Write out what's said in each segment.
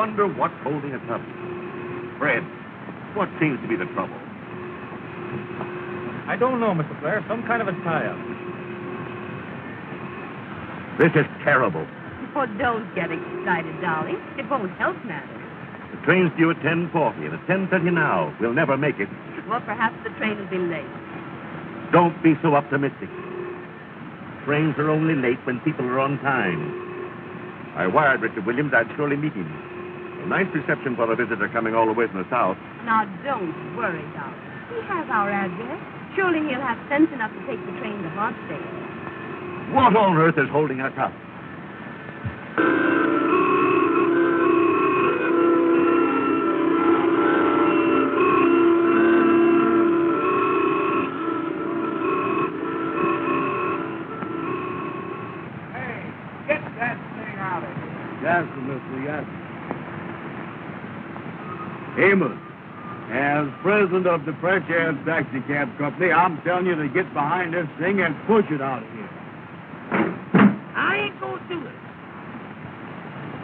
wonder what's holding us up. Fred, what seems to be the trouble? I don't know, Mr. Blair. Some kind of a tie-up. This is terrible. Oh, don't get excited, darling. It won't help matters. The train's due at 10:40, and it's 10:30 now. We'll never make it. Well, perhaps the train will be late. Don't be so optimistic. Trains are only late when people are on time. I wired Richard Williams I'd surely meet him. A nice reception for a visitor coming all the way from the south. Now, don't worry, darling. He has our address. Surely he'll have sense enough to take the train to Hartsdale. What on earth is holding us up? Yes, Mr. Yes. Amos, as president of the Fresh Air Taxicab Company, I'm telling you to get behind this thing and push it out of here. I ain't gonna do it.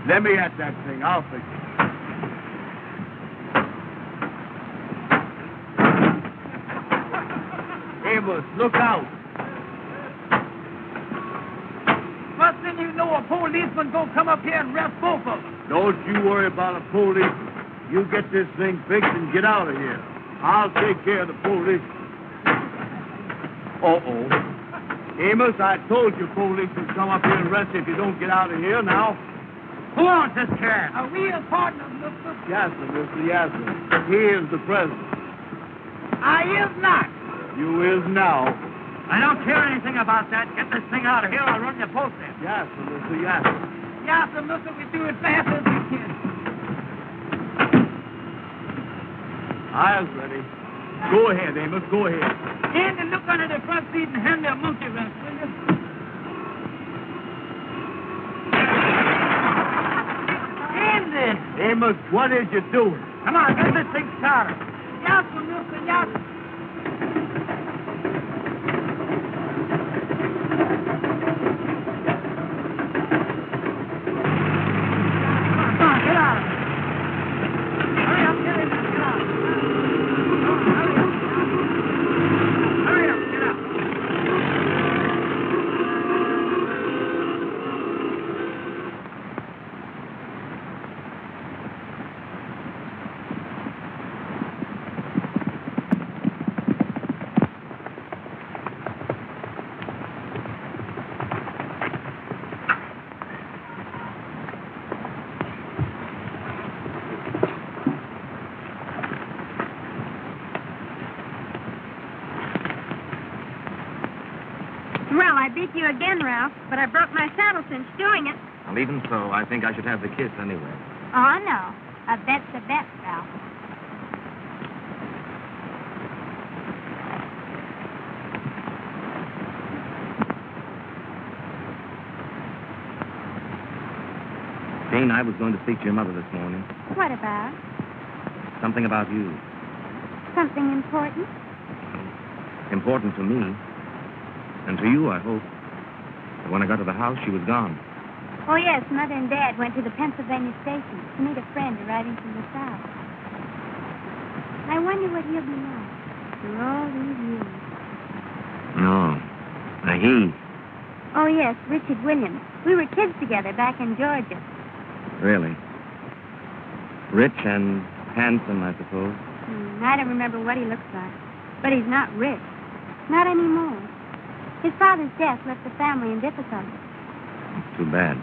Let me at that thing. I'll fix it. Amos, look out. First thing you know, a policeman gonna come up here and arrest both of them. Don't you worry about a police. You get this thing fixed and get out of here. I'll take care of the police. Uh-oh. Amos, I told you police would come up here and arrest you if you don't get out of here now. Who owns this car? Are we a partner, mister? Yes, sir, Mr. Yes, sir. He is the president. I is not. You is now. I don't care anything about that. Get this thing out of here. I'll run your post in. Yes, sir, Mr. Yes, sir. Yes, sir, mister. We do it fast as we can. Eyes ready. Go ahead, Amos. Go ahead. Andy, look under the front seat and hand me a monkey wrench, will you? Andy! Amos, what is you doing? Come on, get this thing started. Yes, sir, mister. Yes, sir. Beat you again, Ralph, but I broke my saddle cinch doing it. Well, even so, I think I should have the kiss anyway. Oh, no. A bet's a bet, Ralph. Jane, I was going to speak to your mother this morning. What about? Something about you. Something important? Important to me. And to you, I hope. But when I got to the house, she was gone. Oh, yes, Mother and Dad went to the Pennsylvania station to meet a friend arriving from the South. I wonder what he'll be like for all these years. No. He. Oh, yes, Richard Williams. We were kids together back in Georgia. Really? Rich and handsome, I suppose. I don't remember what he looks like. But he's not rich. Not anymore. His father's death left the family in difficulty. Too bad.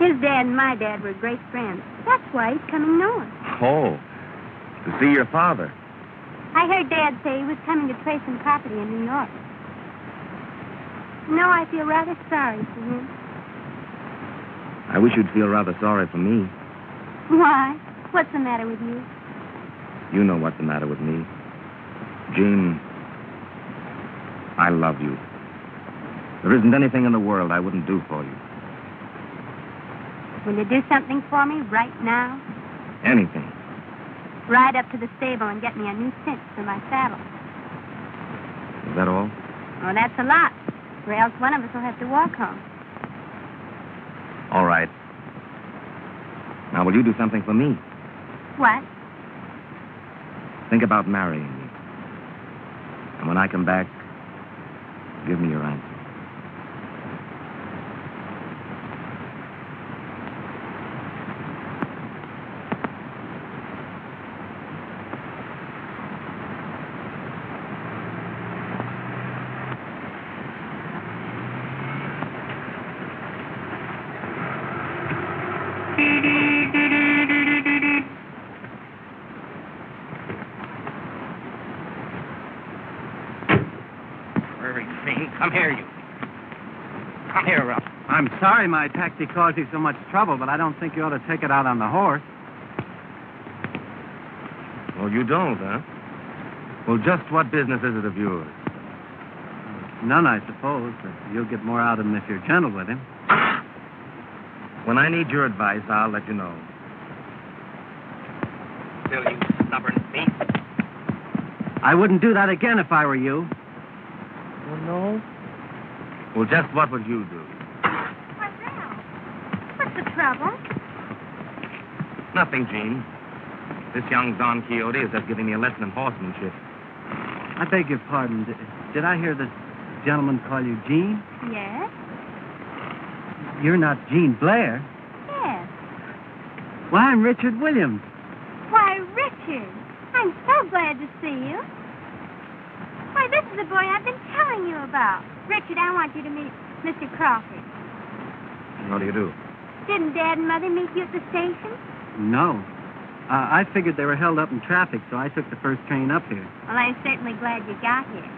His dad and my dad were great friends. That's why he's coming north. Oh, to see your father. I heard Dad say he was coming to trade some property in New York. No, I feel rather sorry for him. I wish you'd feel rather sorry for me. Why? What's the matter with you? You know what's the matter with me. Jean, I love you. There isn't anything in the world I wouldn't do for you. Will you do something for me right now? Anything. Ride up to the stable and get me a new cinch for my saddle. Is that all? Oh, that's a lot. Or else one of us will have to walk home. All right. Now, will you do something for me? What? Think about marrying me. And when I come back, give me your answer. Come here, you. Come here, Ralph. I'm sorry my taxi caused you so much trouble, but I don't think you ought to take it out on the horse. Oh, you don't, huh? Well, just what business is it of yours? None, I suppose, but you'll get more out of him if you're gentle with him. When I need your advice, I'll let you know. Still, you stubborn beast. I wouldn't do that again if I were you. Oh, no? Well, just what would you do? Why, Ralph, what's the trouble? Nothing, Gene. This young Don Quixote is just giving me a lesson in horsemanship. I beg your pardon. Did I hear this gentleman call you Gene? Yes? You're not Gene Blair. Yes. Why, I'm Richard Williams. Why, Richard, I'm so glad to see you. Why, this is the boy I've been telling you about. Richard, I want you to meet Mr. Crawford. How do you do? Didn't Dad and Mother meet you at the station? No. I figured they were held up in traffic, so I took the first train up here. Well, I'm certainly glad you got here.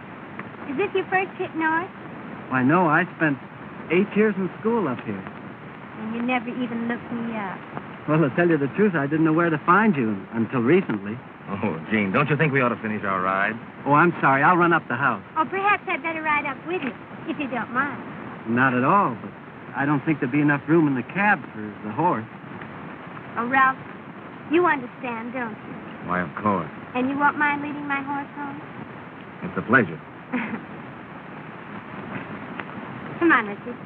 Is this your first trip north? Why, no, I spent 8 years in school up here. And you never even looked me up. Well, to tell you the truth, I didn't know where to find you until recently. Oh, Gene, don't you think we ought to finish our ride? Oh, I'm sorry. I'll run up the house. Or perhaps I'd better ride up with you, if you don't mind. Not at all, but I don't think there'd be enough room in the cab for the horse. Oh, Ralph, you understand, don't you? Why, of course. And you won't mind leading my horse home? It's a pleasure. Come on, Richard.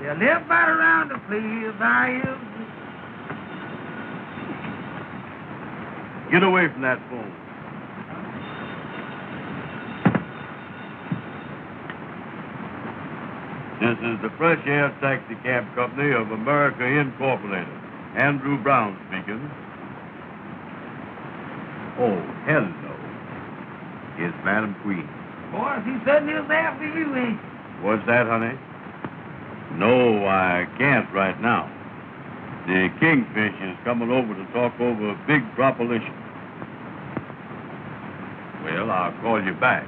You live right around the place I is. Get away from that phone. This is the Fresh Air Taxicab Company of America Incorporated. Andrew Brown speaking. Oh, hello. It's Madam Queen. Boy, he certainly is after you, ain't he? What's that, honey? No, I can't right now. The Kingfish is coming over to talk over a big proposition. Well, I'll call you back.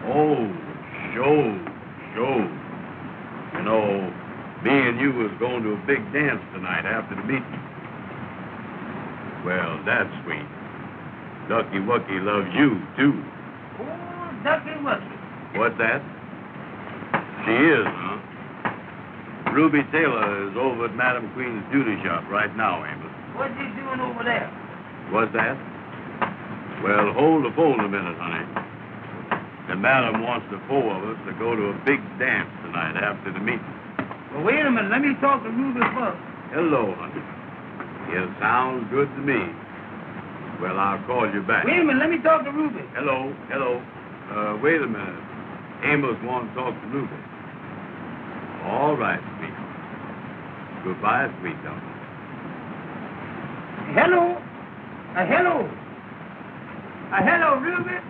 Oh, sure. You know, me and you was going to a big dance tonight after the meeting. Well, that's sweet. Ducky Wucky loves you, too. Oh, Ducky Wucky. What's that? She is, huh? Ruby Taylor is over at Madam Queen's beauty shop right now, Amos. What's he doing over there? What's that? Well, hold the phone a minute, honey. The madam wants the four of us to go to a big dance tonight after the meeting. Well, wait a minute. Let me talk to Ruby first. Hello, honey. It sounds good to me. Well, I'll call you back. Wait a minute, let me talk to Ruben. Hello. Wait a minute. Amos wants to talk to Ruben. All right, sweetheart. Goodbye, sweetheart. Hello. Hello, Ruben.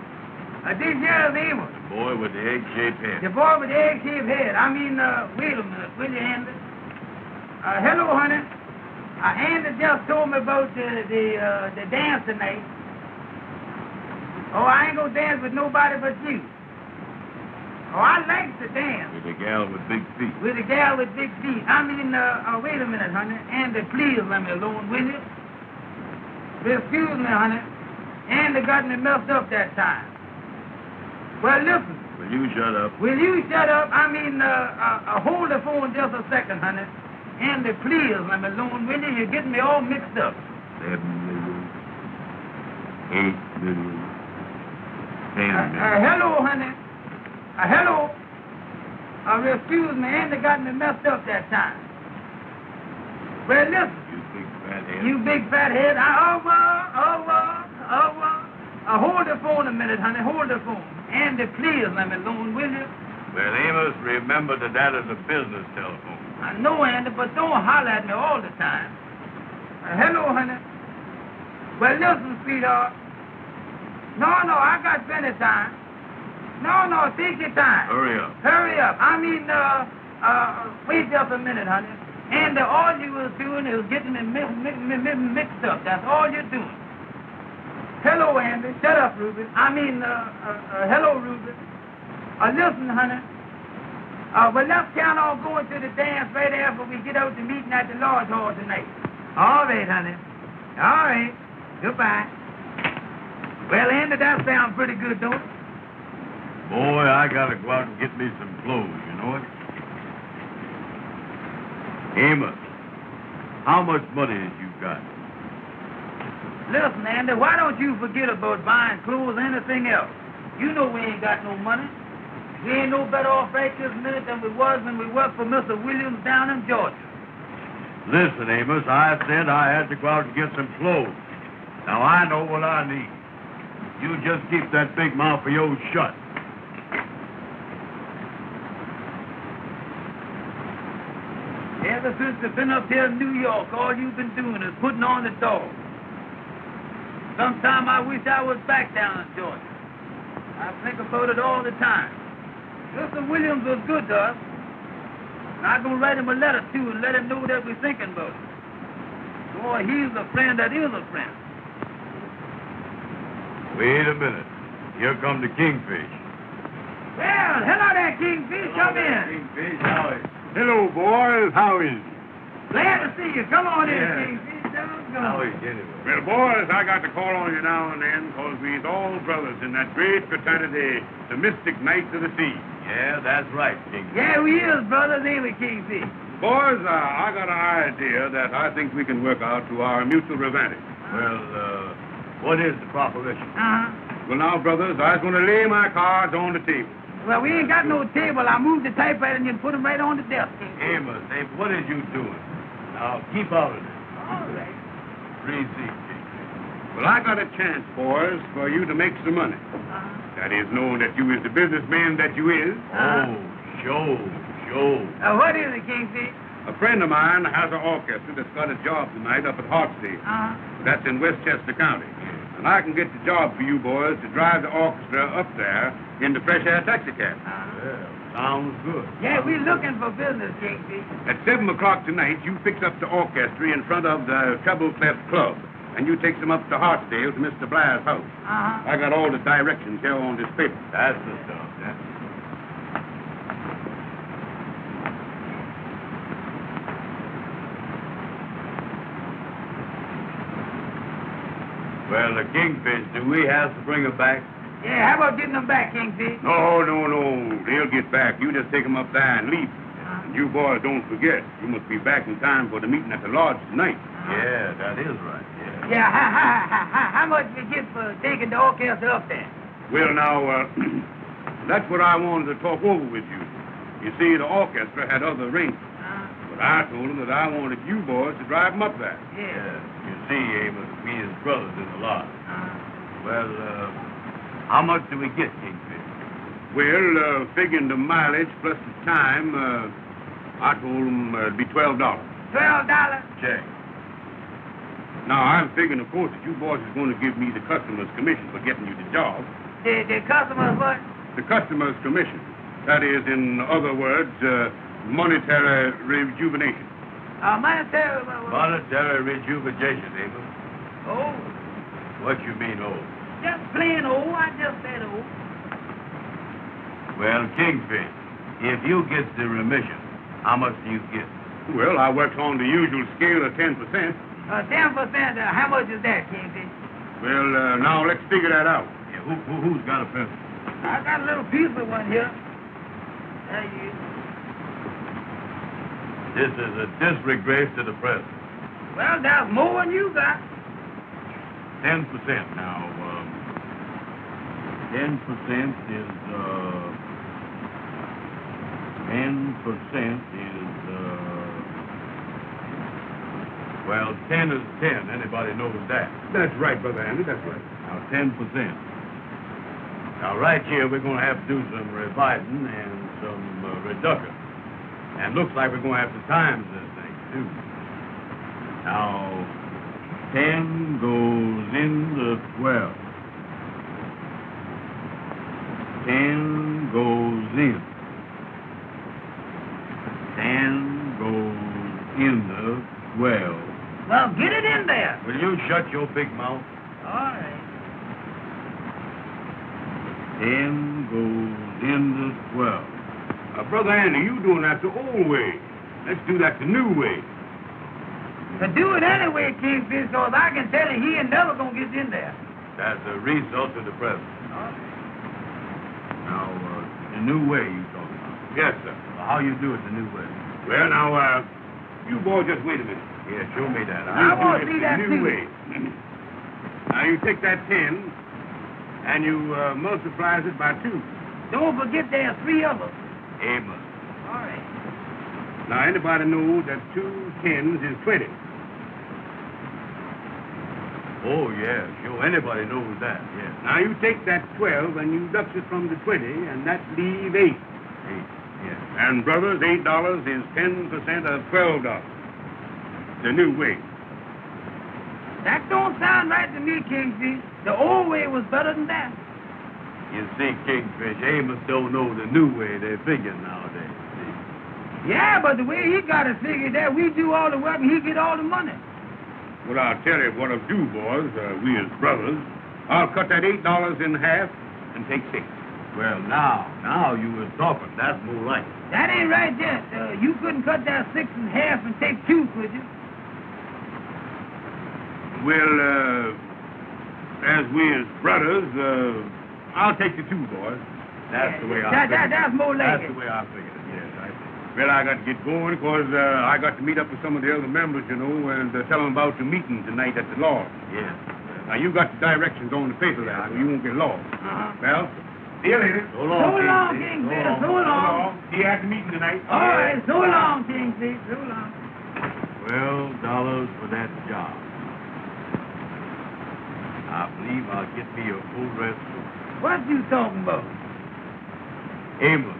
This here is Amos. The boy with the egg-shaped head. The boy with the egg-shaped head. Wait a minute, will you, Andy? Hello, honey. Andy just told me about the dance tonight. Oh, I ain't gonna dance with nobody but you. Oh, I like to dance. With a gal with big feet. With a gal with big feet. Wait a minute, honey. Andy, please let me alone, will you? Excuse me, honey. Andy got me messed up that time. Well, listen. Will you shut up? Will you shut up? Hold the phone just a second, honey. Andy, please let me alone, will you? You're getting me all mixed up. 7 million. 8 million. 10 million. Hello, honey. Hello. Excuse me, Andy got me messed up that time. Well, listen. You big fat head. Hold the phone a minute, honey. Hold the phone. Andy, please let me alone, will you? Well, Amos, remember that is a business telephone. I know, Andy, but don't holler at me all the time. Hello, honey. Well, listen, sweetheart. No, I got plenty of time. No, take your time. Hurry up. Wait just a minute, honey. And all you was doing is getting me mixed up. That's all you're doing. Hello, Andy. Shut up, Ruben. Hello, Ruben. Listen, honey. Well, let's count on going to the dance right after we get out to meeting at the Lodge Hall tonight. All right, honey. All right. Goodbye. Well, Andy, that sounds pretty good, don't it? Boy, I gotta go out and get me some clothes, you know it? Amos, how much money have you got? Listen, Andy, why don't you forget about buying clothes or anything else? You know we ain't got no money. We ain't no better off right this minute than we was when we worked for Mr. Williams down in Georgia. Listen, Amos, I said I had to go out and get some clothes. Now, I know what I need. You just keep that big mouth of yours shut. Ever since you've been up here in New York, all you've been doing is putting on the dog. Sometime I wish I was back down in Georgia. I think about it all the time. Mr. Williams was good to us. And I'm going to write him a letter, too, and let him know that we're thinking about it. Boy, he's a friend that is a friend. Wait a minute. Here come the Kingfish. Well, hello there, Kingfish. Come in. Kingfish, how is it? Hello, boys. How is it? Glad to see you. Come on in, Yeah. Kingfish. How is it anyway? Well, boys, I got to call on you now and then because we's all brothers in that great fraternity, the Mystic Knights of the Sea. Yeah, that's right, Kingfish. Yeah, we is brothers, ain't we, Kingfish? Boys, I got an idea that I think we can work out to our mutual advantage. Well, what is the proposition? Well, now, brothers, I was going to lay my cards on the table. Well, we ain't got no table. I moved the typewriter and you put them right on the desk. Amos, hey, what is you doing? Now, keep out of this. All right. Receipt, Well, I got a chance, boys, for you to make some money. That is, knowing that you is the businessman that you is. Oh, show. What is it, Kingfish? A friend of mine has an orchestra that's got a job tonight up at Hartsdale. That's in Westchester County. And I can get the job for you boys to drive the orchestra up there in the fresh air taxicab. Well, sounds good. Yeah, we're looking for business, Kingfish. At 7 o'clock tonight, you fix up the orchestra in front of the Treble Clef Club. And you take them up to Hartsdale to Mr. Blairs' house. I got all the directions here on this paper. That's the stuff, yeah. Well, the Kingfish, do we have to bring her back? Yeah, how about getting them back, Kingfish? No. They'll get back. You just take them up there and leave. And you boys don't forget, you must be back in time for the meeting at the lodge tonight. Yeah, that is right, yeah. Yeah, how much we get for taking the orchestra up there? Well, now, that's what I wanted to talk over with you. You see, the orchestra had other arrangements. But But I told him that I wanted you boys to drive him up there. Yeah. You see, Amos, we his brothers in the lot. Well, how much do we get, Kingfish? Well, figuring the mileage plus the time, I told him it'd be $12. $12? Check. Now, I'm figuring, of course, that you boys is going to give me the customer's commission for getting you the job. The customer's what? The customer's commission. That is, in other words, monetary rejuvenation. Monetary... Monetary rejuvenation, Amos. Oh. What you mean, oh? Just plain old. I just said old. Well, Kingfish, if you get the remission, how much do you get? Well, I works on the usual scale of 10%. 10%? How much is that, Kingfish? Well, now let's figure that out. Yeah, who's got a pencil? I got a little piece of one here. There you is. This is a disgrace to the president. Well, that's more than you got. 10% now. 10% is, 10 is 10. Anybody knows that. That's right, Brother Andy, that's right. Now, 10%. Now, right here, we're going to have to do some revising and some reduction. And looks like we're going to have to times this thing, too. Now, 10 goes into 12. 10 goes in. 10 goes into 12. Well, get it in there. Will you shut your big mouth? All right. 10 goes into 12. Brother Andy, you doing that the old way. Let's do that the new way. To do it anyway, Kingfish, so I can tell you he ain't never going to get in there. That's a result of the present. Now, the new way you talking about. Yes, sir. Well, how you do it the new way? Well, now, you boys just wait a minute. Yeah, show me that. I want to see that, the new too. way. Now, you take that 10, and you multiplies it by 2. Don't forget there are 3 of us. Amos. All right. Now, anybody knows that 2 10s is 20. Oh, yeah, sure. Anybody knows that, yeah. Now, you take that 12 and you deduct it from the 20, and that leaves 8. 8, yeah. And, brothers, $8 is 10% of $12. The new way. That don't sound right to me, Kingfish. The old way was better than that. You see, Kingfish, Amos don't know the new way they're figuring nowadays. See? Yeah, but the way he got it figured that we do all the work and he get all the money. Well, I'll tell you what I'll do, boys. We as brothers. I'll cut that $8 in half and take 6. Well, now you was talking. That's more right. That ain't right yet. You couldn't cut that 6 in half and take 2, could you? Well, as we as brothers, I'll take the 2, boys. That's the way I figured it. That's more like That's the way I figured it, yes, I see. Well, I got to get going because I got to meet up with some of the other members, you know, and tell them about the meeting tonight at the lodge. Yes. Now, you got the directions on the paper there, so you won't get lost. Well, see you later. So long, Kingfish. So long. See you at the meeting tonight. All right. So long, Kingfish. So long. $12 for that job. I believe I'll get me a full dress suit. What you talking about? Amos,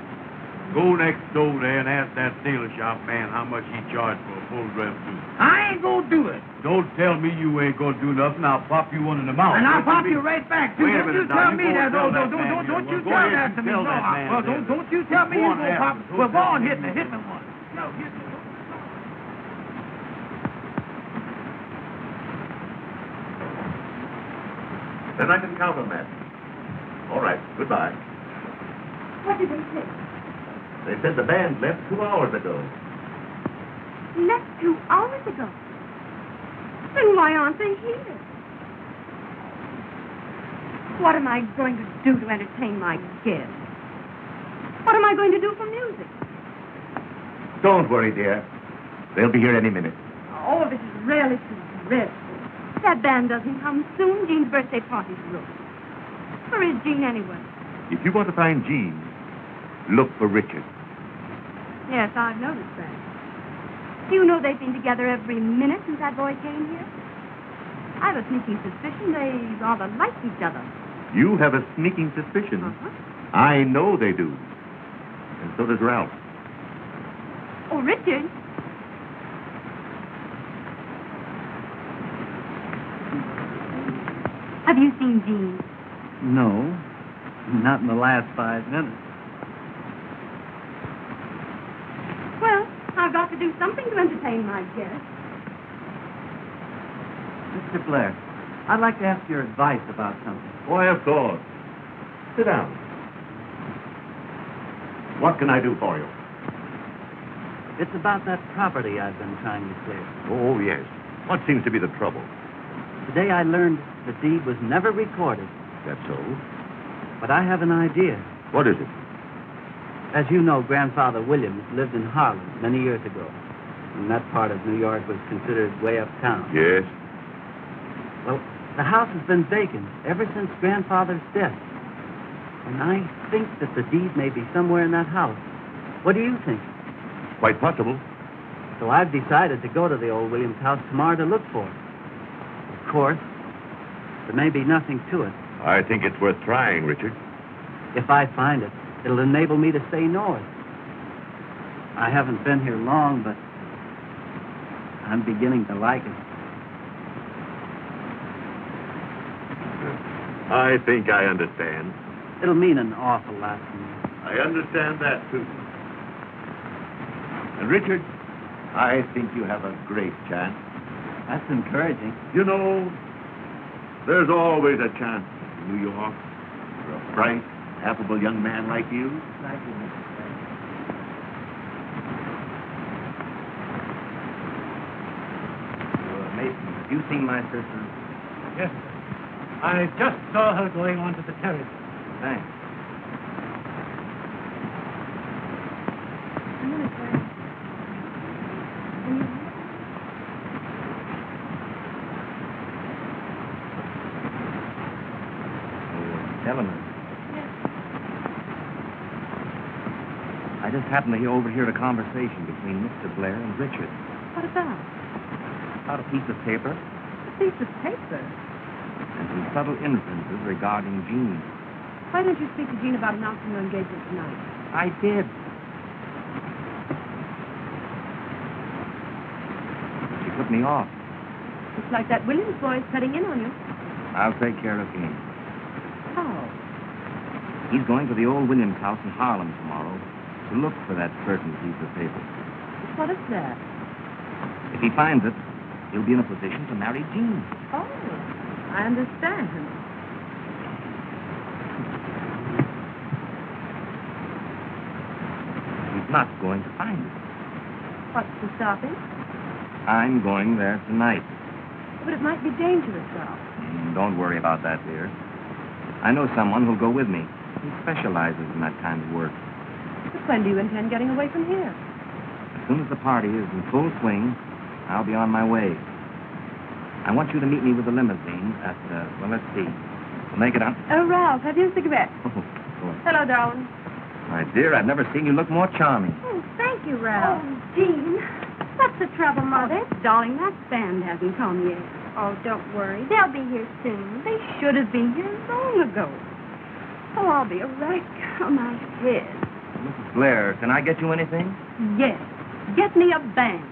go next door there and ask that tailor shop man how much he charged for a full dress suit. I ain't gonna do it. Don't tell me you ain't gonna do nothing. I'll pop you one in the mouth. And I'll pop you right back, too. Wait a Don't minute you tell now. me that. Don't Don't you tell that to me. No, well, don't you tell me you gonna pop. Well, go on, hit me one. No, hit me. Then I can count on that. All right, goodbye. What did they say? They said the band left 2 hours ago. Left 2 hours ago. Then why aren't they here? What am I going to do to entertain my guests? What am I going to do for music? Don't worry, dear. They'll be here any minute. Oh, this is really too dreadful. That band doesn't come soon. Jean's birthday party's ruined. Where is Jean anyway? If you want to find Jean, look for Richard. Yes, I've noticed that. Do you know they've been together every minute since that boy came here? I have a sneaking suspicion they rather like each other. You have a sneaking suspicion? Uh-huh. I know they do. And so does Ralph. Oh, Richard. Have you seen Jean? No, not in the last 5 minutes. Well, I've got to do something to entertain my guests. Mr. Blair, I'd like to ask your advice about something. Why, of course. Sit down. What can I do for you? It's about that property I've been trying to clear. Oh, yes. What seems to be the trouble? Today I learned the deed was never recorded, That's so. but I have an idea. What is it? As you know, Grandfather Williams lived in Harlem many years ago, and that part of New York was considered way uptown. Yes. Well, the house has been vacant ever since Grandfather's death, and I think that the deed may be somewhere in that house. What do you think? Quite possible. So I've decided to go to the old Williams house tomorrow to look for it. Of course, there may be nothing to it. I think it's worth trying, Richard. If I find it, it'll enable me to stay north. I haven't been here long, but I'm beginning to like it. I think I understand. It'll mean an awful lot to me. I understand that, too. And, Richard, I think you have a great chance. That's encouraging. You know, there's always a chance in New York for a bright, affable young man like you. Thank you, Mr. Blair. Mason, have you seen my sister? Yes, sir. I just saw her going onto the terrace. Thanks. A minute, sir. Eleanor. I just happened to overhear a conversation between Mr. Blair and Richard. What about? About a piece of paper A piece of paper. and some subtle inferences regarding Jean. Why don't you speak to Jean about announcing your engagement tonight? I did. She put me off. Looks like that Williams boy is cutting in on you. I'll take care of him. How? He's going to the old Williams house in Harlem tomorrow to look for that certain piece of paper. What is that? If he finds it, he'll be in a position to marry Jean. Oh, I understand. He's not going to find it. What's to stop him? I'm going there tonight. But it might be dangerous, Ralph. Don't worry about that, dear. I know someone who'll go with me. He specializes in that kind of work. But when do you intend getting away from here? As soon as the party is in full swing, I'll be on my way. I want you to meet me with the limousine at, let's see. We'll make it up. Oh, Ralph, have you a cigarette? Oh, boy. Hello, darling. My dear, I've never seen you look more charming. Oh, thank you, Ralph. Oh, Jean. What's the trouble, Mother? Darling, that band hasn't come yet. Oh, don't worry. They'll be here soon. They should have been here long ago. Oh, I'll be a right on my head. Mrs. Blair, can I get you anything? Yes. Get me a band.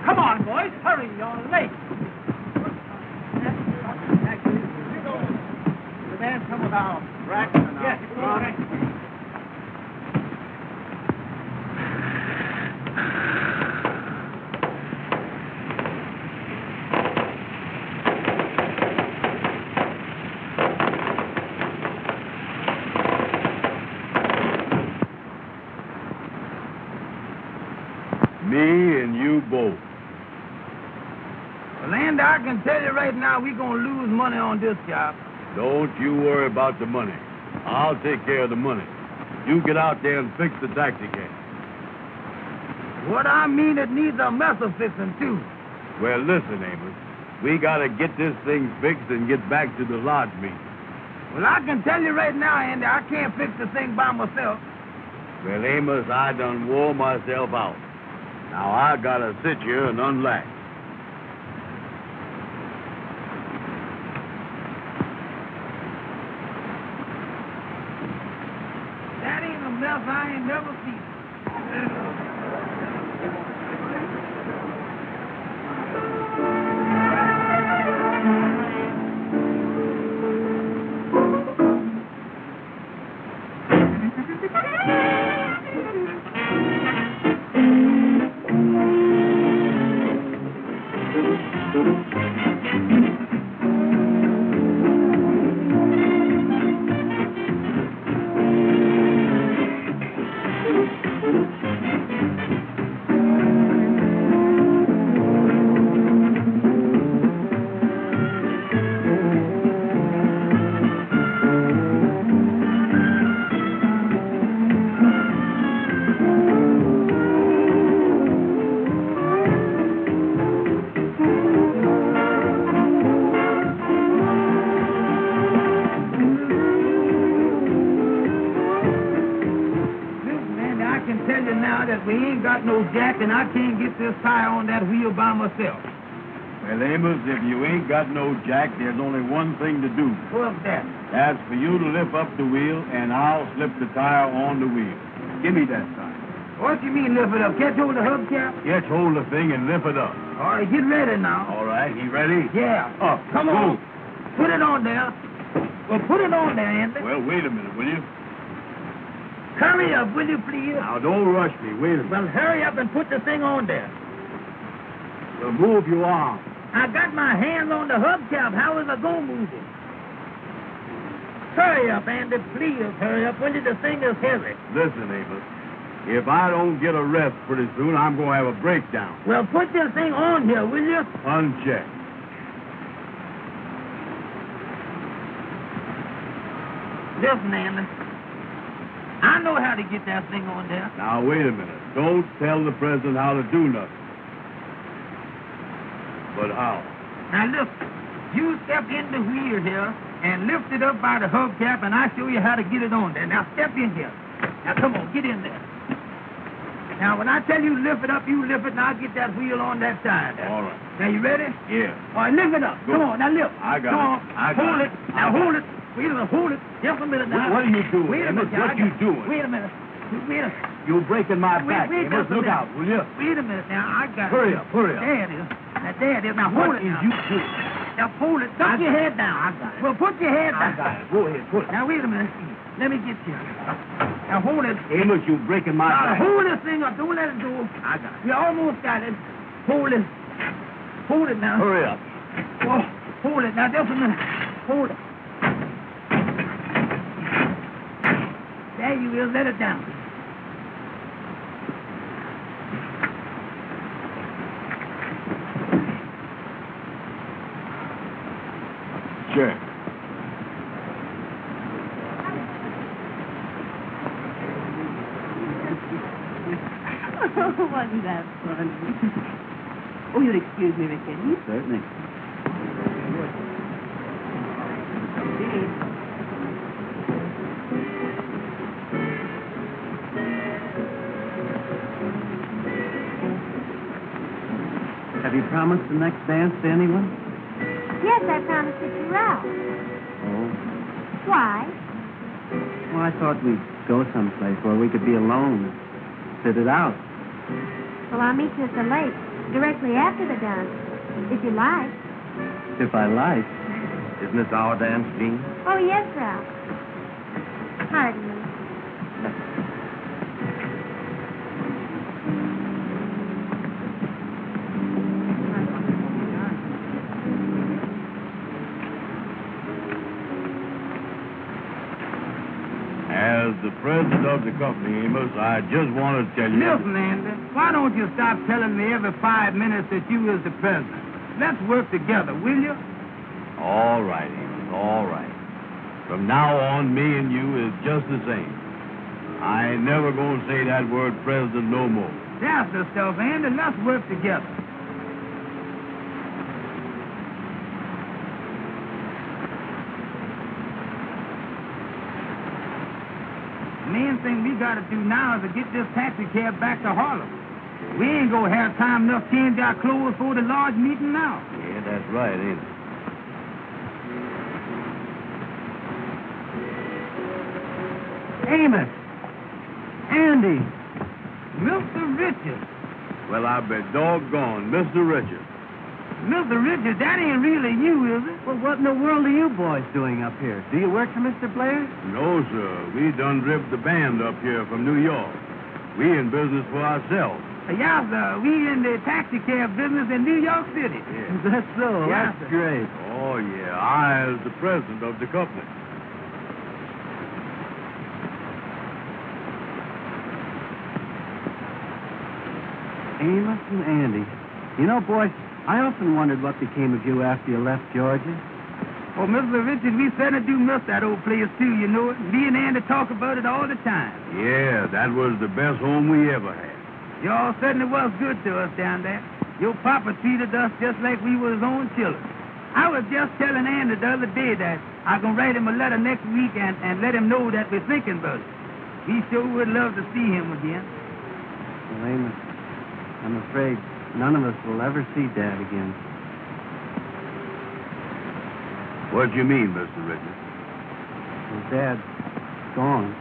Come on, boys. Hurry. You're late. The man come with our rack and our... Yes, come on. Me and you both. Well, Andy, I can tell you right now, we're going to lose money on this job. Don't you worry about the money. I'll take care of the money. You get out there and fix the taxi cab. What I mean, it needs a mess of fixing, too. Well, listen, Amos. We gotta get this thing fixed and get back to the lodge meeting. Well, I can tell you right now, Andy, I can't fix the thing by myself. Well, Amos, I done wore myself out. Now I gotta sit here and unlatch. That ain't a mess I ain't never seen. No jack, and I can't get this tire on that wheel by myself. Well, Amos, if you ain't got no jack, there's only one thing to do. What's that? That's for you to lift up the wheel, and I'll slip the tire on the wheel. Give me that tire. What you mean lift it up? Catch hold of the hubcap? Catch hold of the thing and lift it up. All right, get ready now. All right, you ready? Yeah. Up. Come Go. on. Put it on there. Well, put it on there, Andy. Well, wait a minute, will you? Hurry up, will you, please? Now, don't rush me. Wait a minute. Well, hurry up and put the thing on there. Well, move your arm. I got my hands on the hubcap. How is I going to move it? Hurry up, Andy. Please hurry up. Will you? The thing is heavy. Listen, Amos. If I don't get a rest pretty soon, I'm going to have a breakdown. Well, put this thing on here, will you? Uncheck. Listen, Andy. I know how to get that thing on there. Now, wait a minute. Don't tell the president how to do nothing. But how? Now, look. You step in the wheel here and lift it up by the hubcap, and I'll show you how to get it on there. Now, step in here. Now, come on. Get in there. Now, when I tell you lift it up, you lift it, and I'll get that wheel on that side. All right. Now, you ready? Yeah. All right, lift it up. Go. Come on. Now, lift. I got Come it. on. I got hold it. it. Now, hold it. Wait a minute. Hold it. Just a minute now. What are you doing, Wait a Amos? minute. What you doing? Wait a minute. Wait a minute. You're breaking my back, Wait Amos. just a Look minute. out, will you? Wait a minute now. I got Hurry it. up, hurry up. There it is. Now, there it is. Now, hold What it is now. you doing? Now, hold it. Tuck your head down. I got it. Well, put your head down. I got it. Go ahead, put it. Now, wait a minute. Let me get you. Now, hold it. Amos, you're breaking my Now, back. hold this thing up. Don't let it go. I got it. You almost got it. Hold it. Hold it now. Hurry up. Oh, hold it. Now, just a minute. Hold it. There you is. Let it down. Check. Oh, wasn't that fun? Oh, you'll excuse me, Ricky. Certainly. Have you promised the next dance to anyone? Yes, I promised it to Ralph. Oh. Why? Well, I thought we'd go someplace where we could be alone. Sit it out. Well, I'll meet you at the lake directly after the dance, if you like. If I like. Isn't this our dance, Jean? Oh, yes, Ralph. Pardon me. As the president of the company, Amos, I just want to tell you... Listen, Andy, why don't you stop telling me every 5 minutes that you is the president? Let's work together, will you? All right, Amos, all right. From now on, me and you is just the same. I ain't never going to say that word president no more. That's the stuff, Andy. Let's work together. The main thing we got to do now is to get this taxi cab back to Harlem. We ain't gonna have time enough to change our clothes for the large meeting now. Yeah, that's right, ain't it? Amos! Andy! Mr. Richards. Well, I bet doggone, Mr. Richards. Mr. Richards, that ain't really you, is it? Well, what in the world are you boys doing up here? Do you work for Mr. Blairs? No, sir. We done driven the band up here from New York. We in business for ourselves. Yeah, sir. We in the taxicab business in New York City. Yeah. That's so. Yeah, That's sir. great. Oh, yeah. I is the president of the company. Amos and Andy. You know, boys, I often wondered what became of you after you left Georgia. Oh, Mr. Richards, we certainly do miss that old place, too, you know it. Me and Andy talk about it all the time. Yeah, that was the best home we ever had. Y'all certainly was good to us down there. Your papa treated us just like we were his own children. I was just telling Andy the other day that I'm going to write him a letter next week and let him know that we're thinking about it. We sure would love to see him again. Well, Amos, I'm afraid none of us will ever see Dad again. What do you mean, Mr. Richards? Well, Dad's gone.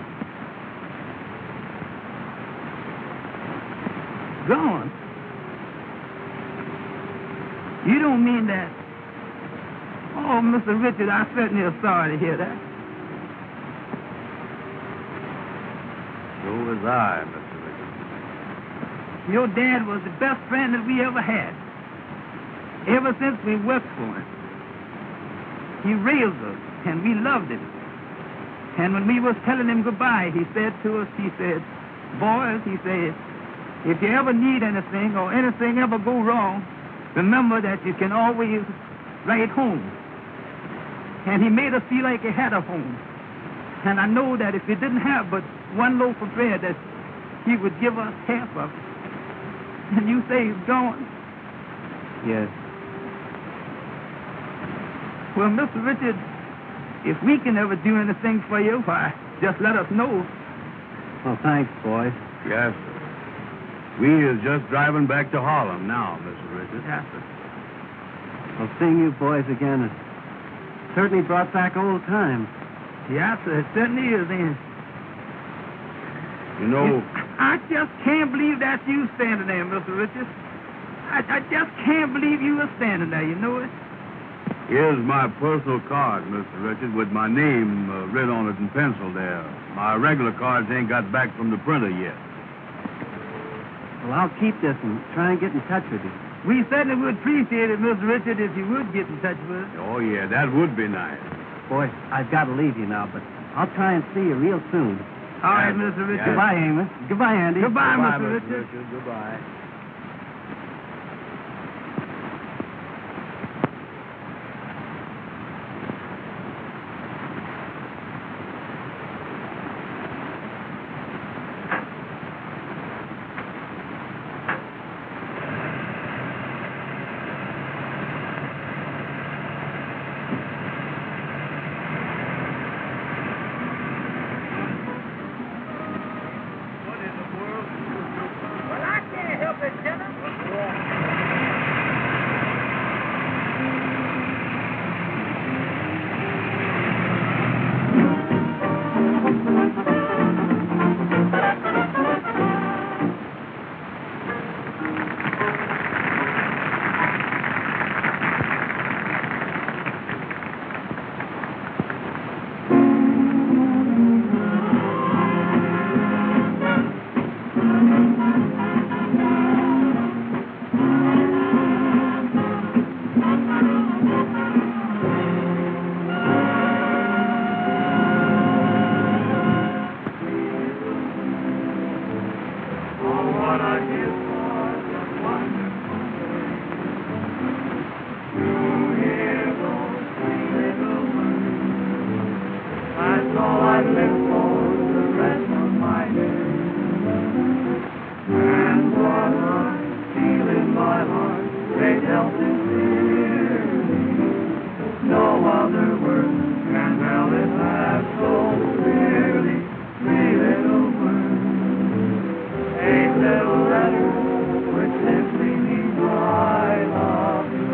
Gone? You don't mean that? Oh, Mr. Richard, I certainly am sorry to hear that. So was I, Mr. Richards. Your dad was the best friend that we ever had. Ever since we worked for him. He raised us, and we loved him. And when we was telling him goodbye, he said to us, he said, boys, he said, if you ever need anything or anything ever go wrong, remember that you can always write home. And he made us feel like he had a home. And I know that if he didn't have but one loaf of bread, that he would give us half of it. And you say he's gone. Yes. Well, Mr. Richard, if we can ever do anything for you, why, just let us know. Well, thanks, boys. Yes, sir. We is just driving back to Harlem now, Mr. Richards. Yes, sir. Well, seeing you boys again has certainly brought back old times. Yes, sir, it certainly is, ain't it? You know, I just can't believe that you standing there, Mr. Richards. I just can't believe you were standing there, you know it? here's my personal card, Mr. Richard, with my name written on it in pencil there. My regular cards ain't got back from the printer yet. Well, I'll keep this and try and get in touch with you. We certainly would appreciate it, Mr. Richard, if you would get in touch with us. Oh, yeah, that would be nice. Boys, I've got to leave you now, but I'll try and see you real soon. All right, Mr. Richard. Goodbye, Amos. Goodbye, Andy. Goodbye, Goodbye, Mr. Richard. Goodbye. tell sincerely. No other words can tell it half so clearly. 3 little words, 8 little letters, which simply means I love you.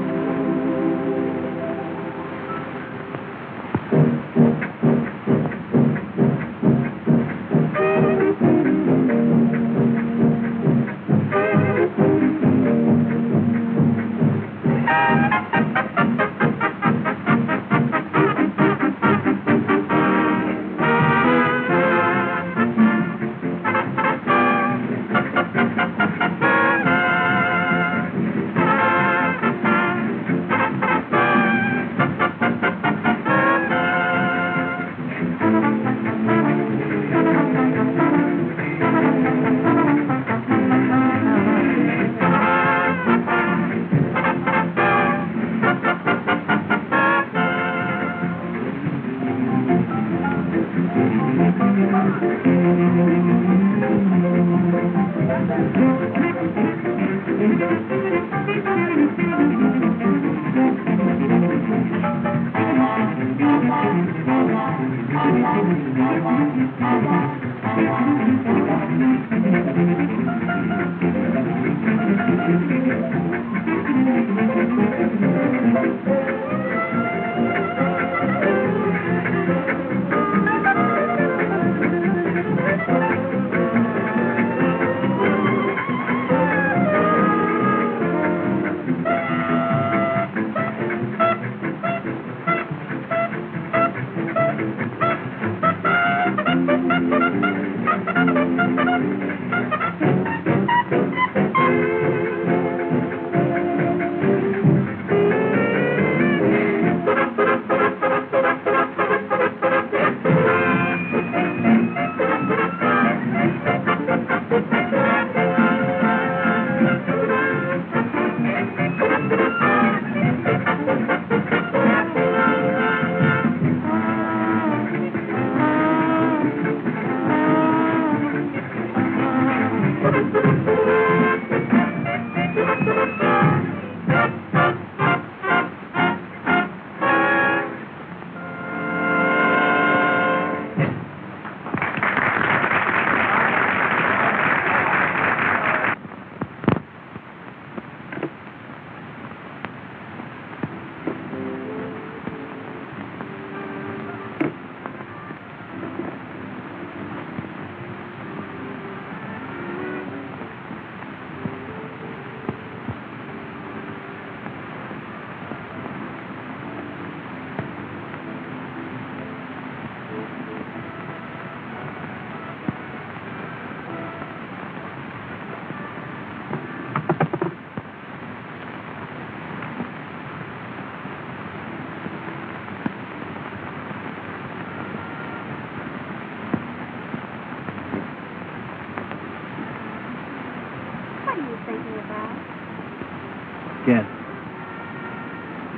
Yes.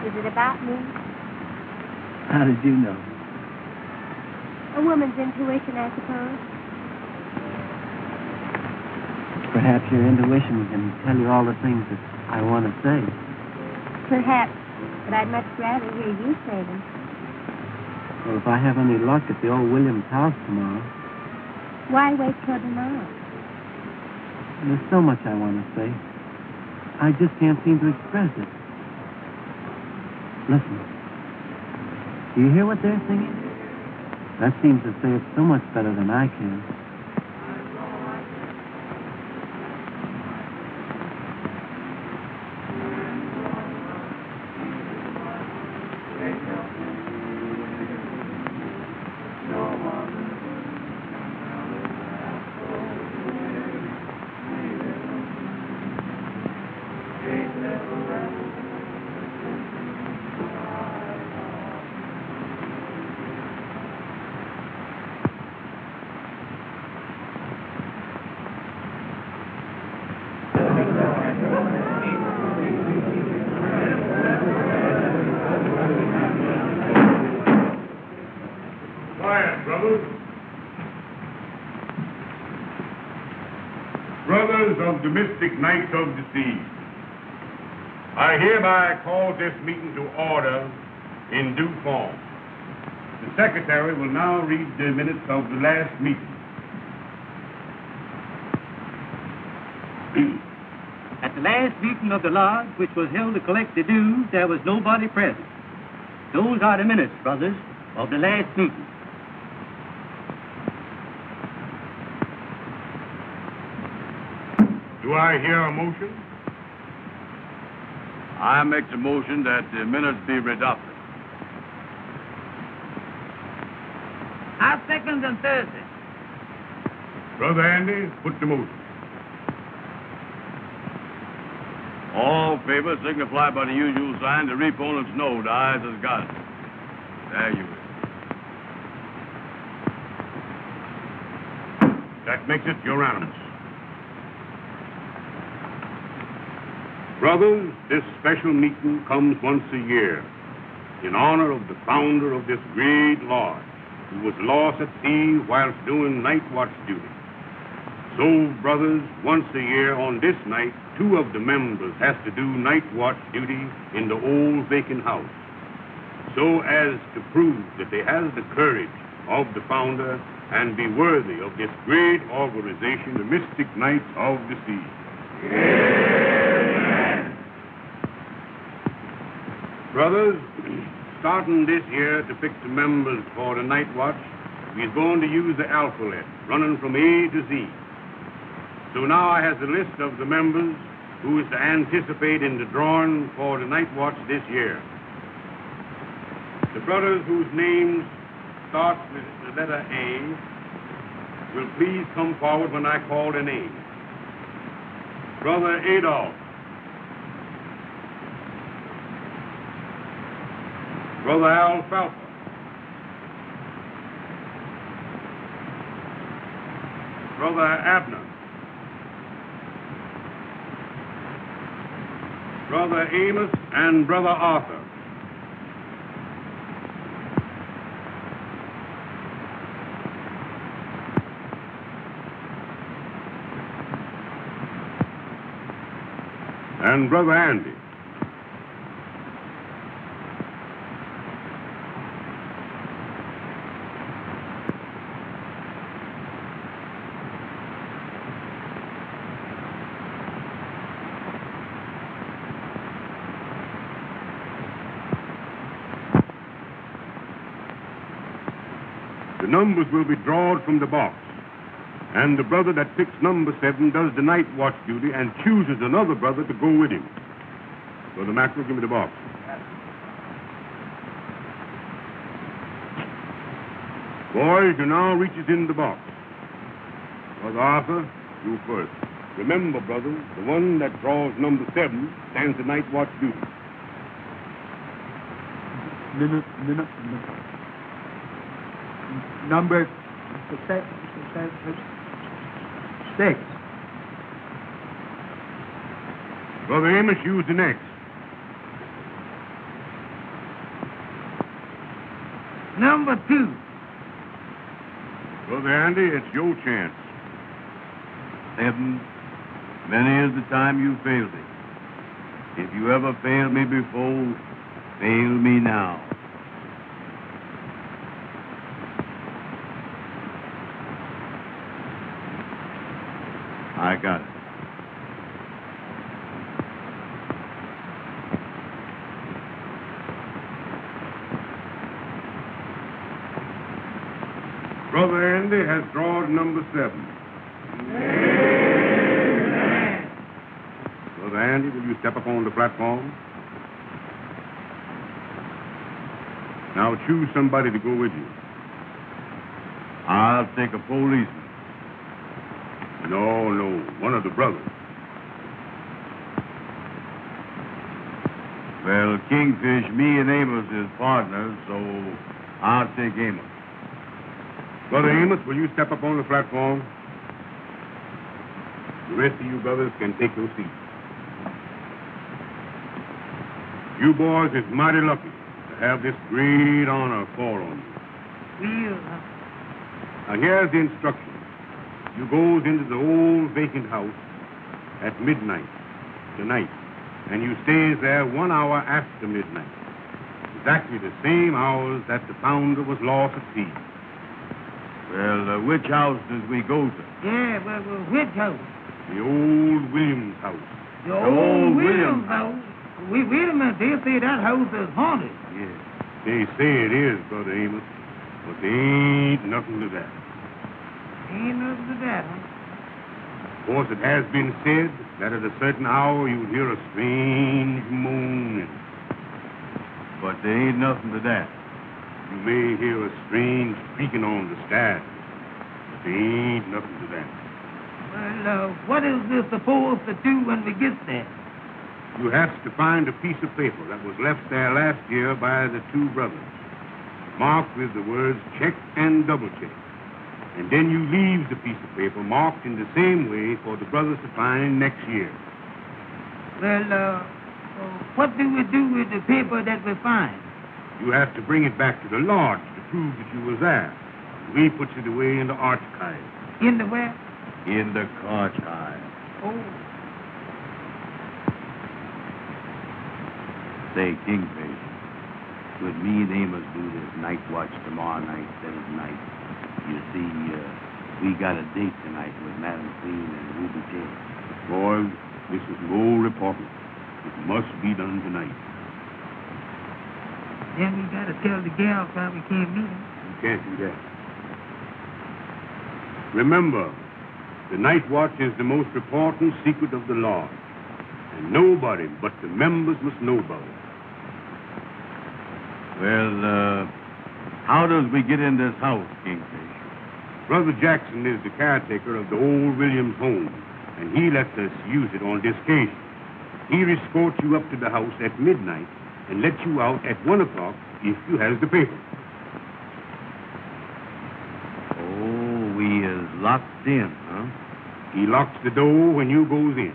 Is it about me? How did you know? A woman's intuition, I suppose. Perhaps your intuition can tell you all the things that I want to say. Perhaps, but I'd much rather hear you say them. Well, if I have any luck at the old Williams house tomorrow. Why wait till tomorrow? There's so much I want to say. I just can't seem to express it. Listen. Do you hear what they're singing? That seems to say it so much better than I can. Brothers of the mystic night of the sea, I hereby call this meeting to order in due form. The secretary will now read the minutes of the last meeting. At the last meeting of the lodge, which was held to collect the dues, there was nobody present. Those are the minutes, brothers, of the last meeting. Do I hear a motion? I make the motion that the minutes be adopted. I second and Thursday. Brother Andy, put the motion. All in favor signify by the usual sign. The opponents know the ayes has got it. There you is. That makes it unanimous. Brothers, this special meeting comes once a year in honor of the founder of this great lodge who was lost at sea whilst doing night watch duty. So, brothers, once a year on this night, 2 of the members has to do night watch duty in the old vacant house, so as to prove that they has the courage of the founder and be worthy of this great organization, the Mystic Knights of the Sea. Amen. Brothers, starting this year to pick the members for the night watch, we're going to use the alphabet, running from A to Z. So now I have the list of the members who is to anticipate in the drawing for the night watch this year. The brothers whose names start with the letter A will please come forward when I call their name. Brother Adolph. Brother Alfalfa. Brother Abner. Brother Amos and Brother Arthur. And Brother Andy. The numbers will be drawn from the box. And the brother that picks number 7 does the night watch duty and chooses another brother to go with him. Brother Mackerel, give me the box. Boys, you now reaches in the box. Brother Arthur, you first. Remember, brothers, the one that draws number 7 stands the night watch duty. Number 6. Brother Amos, use the next. Number 2. Brother Andy, it's your chance. 7. Many is the time you failed me. If you ever failed me before, fail me now. I got it. Brother Andy has drawn number 7. Amen. Brother Andy, will you step up on the platform? Now choose somebody to go with you. I'll take a policeman. No, one of the brothers. Well, Kingfish, me and Amos is partners, so I'll take Amos. Brother Amos, will you step up on the platform? The rest of you brothers can take your seats. You boys is mighty lucky to have this great honor fall on you. Now, here's the instructions. You goes into the old vacant house at midnight tonight and you stays there 1 hour after midnight. Exactly the same hours that the founder was lost at sea. Well, which house does we go to? Yeah, well, which house? The old Williams house. The old Williams house? Wait a minute. They say that house is haunted. Yes, they say it is, Brother Amos, but there ain't nothing to that. Ain't nothing to that, huh? Of course, it has been said that at a certain hour you would hear a strange moaning. But there ain't nothing to that. You may hear a strange creaking on the stairs, but there ain't nothing to that. Well, what is this supposed to do when we get there? You have to find a piece of paper that was left there last year by the two brothers, marked with the words check and double check. And then you leave the piece of paper marked in the same way for the brothers to find next year. Well, what do we do with the paper that we find? You have to bring it back to the lodge to prove that you was there. We puts it away in the archive. In the where? In the archive. Oh. Say, Kingfish, would me and Amos do this night watch tomorrow night instead of tonight? You see, we got a date tonight with Madam Queen and Ruby J. Boys, this is no reporting. It must be done tonight. Then we got to tell the gals why we can't meet them. You can't do that. Remember, the night watch is the most important secret of the lodge. And nobody but the members must know about it. Well, how does we get in this house, Kingfish? Brother Jackson is the caretaker of the old Williams home, and he lets us use it on this occasion. He escorts you up to the house at midnight and lets you out at 1 o'clock if you has the paper. Oh, we is locked in, huh? He locks the door when you goes in.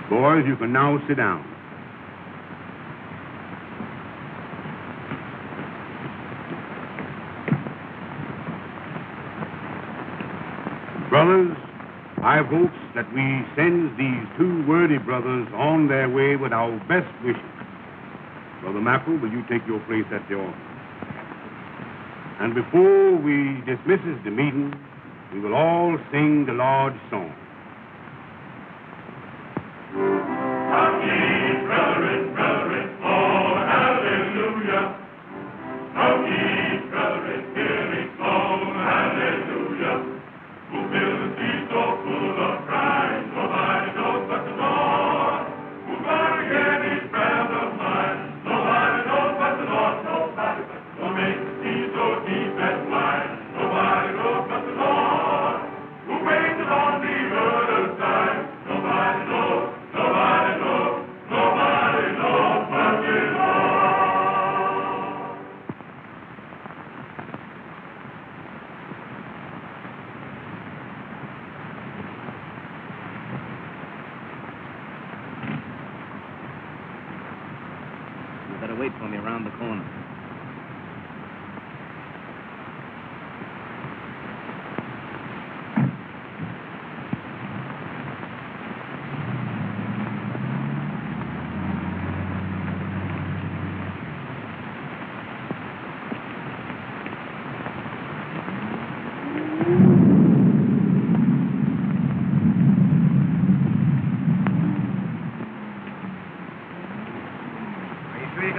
Boys, you can now sit down. Brothers, I hopes that we sends these two worthy brothers on their way with our best wishes. Brother Mackerel, will you take your place at the altar? And before we dismisses the meeting, we will all sing the Lord's song. Wait for me around the corner.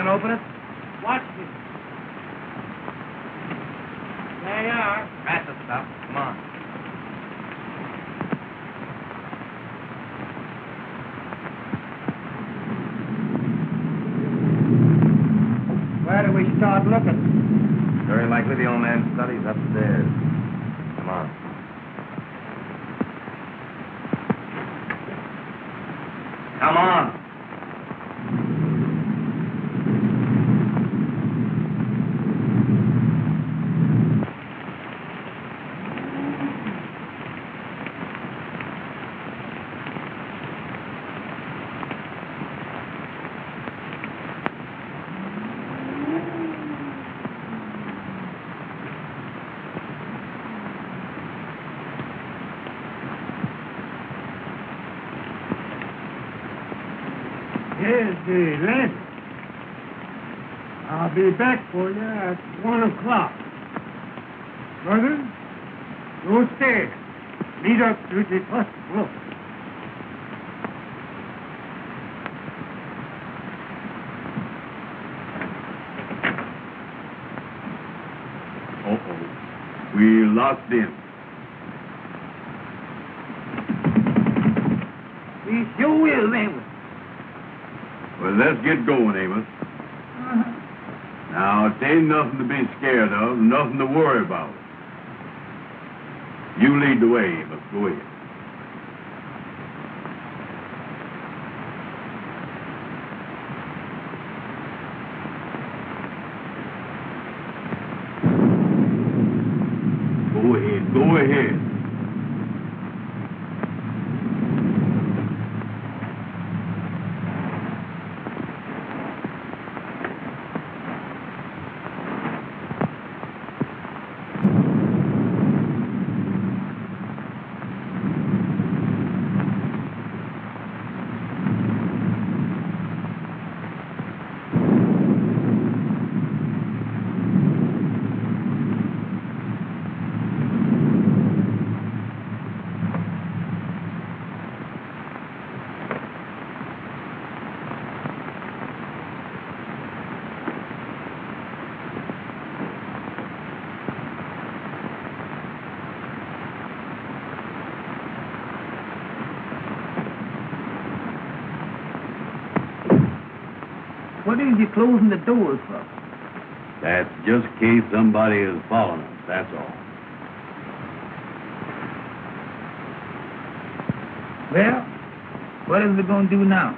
Open it. Watch this. There you are. That's the stuff. Come on. Where do we start looking? Very likely the old man's study's upstairs. Come on. Come on. Here's the lantern. I'll be back for you at 1 o'clock. Brothers, go stay. Meet up to the first floor. Uh-oh. We locked in. We sure will, ain't we? Well, let's get going, Amos. Now, it ain't nothing to be scared of, nothing to worry about. You lead the way, Amos. Go ahead. Go ahead. Go ahead. What is you closing the doors for? That's just in case somebody is following us, that's all. Well, what is we going to do now?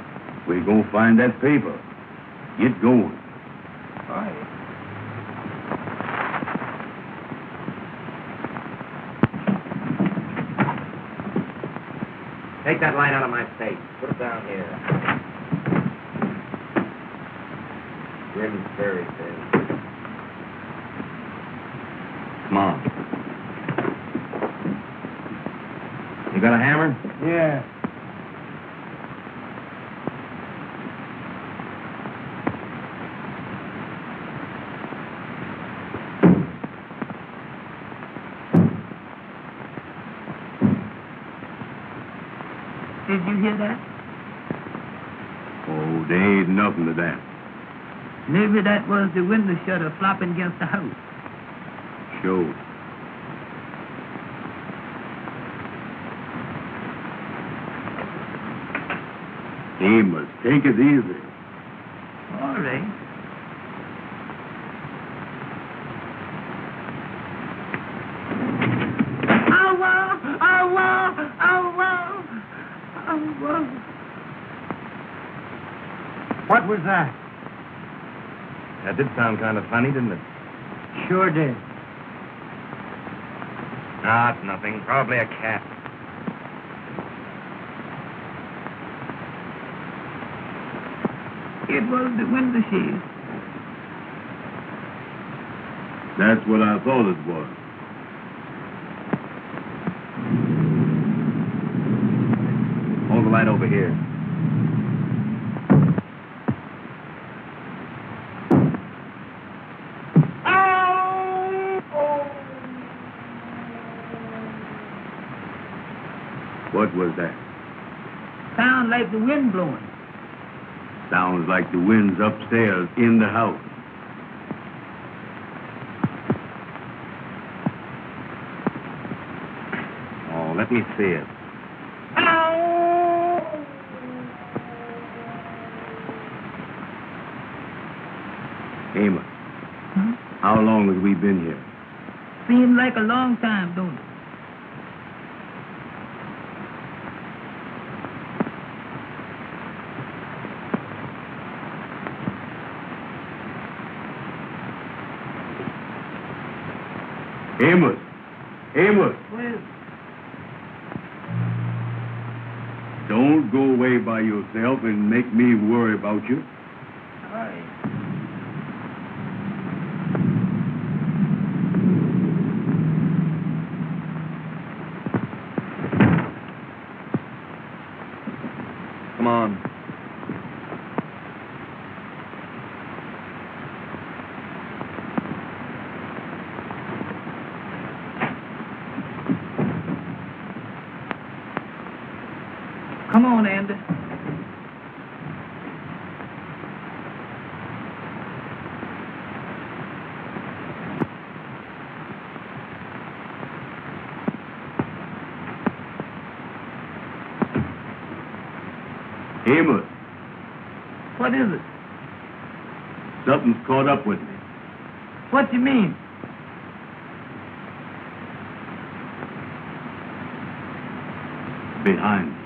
We're going to find that paper. Get going. All right. Take that light out of my face. Put it down here. Grim's very thin. Come on. You got a hammer? Yeah. Did you hear that? Oh, there ain't nothing to that. Maybe that was the window shutter flopping against the house. Sure. Amos, take it easy. All right. What was that? That did sound kind of funny, didn't it? Sure did. Ah, it's nothing. Probably a cat. It was the window shade. That's what I thought it was. Hold the light over here. What was that? Sound like the wind blowing. Sounds like the wind's upstairs in the house. Oh, let me see it. Amos, how long have we been here? Seems like a long time, don't it? Amos! Amos! Well, Don't go away by yourself and make me worry about you. all right. Come on. Come on, Andy. Amos, What is it? something's caught up with me. What you mean? Behind me.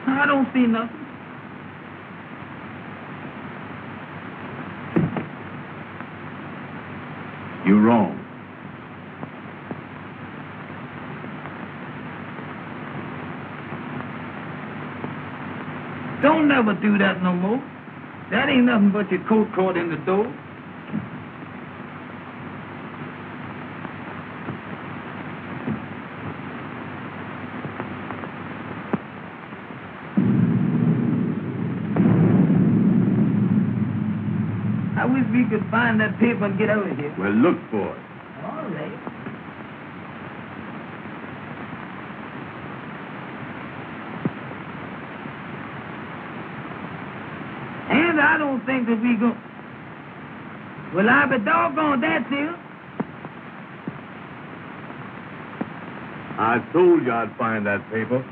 I don't see nothing. You're wrong. Don't never do that no more. That ain't nothing but your coat caught in the door. I wish we could find that paper and get out of here. Well, look for it. All right. And I don't think that we go. Well, I be doggone that's it. I told you I'd find that paper.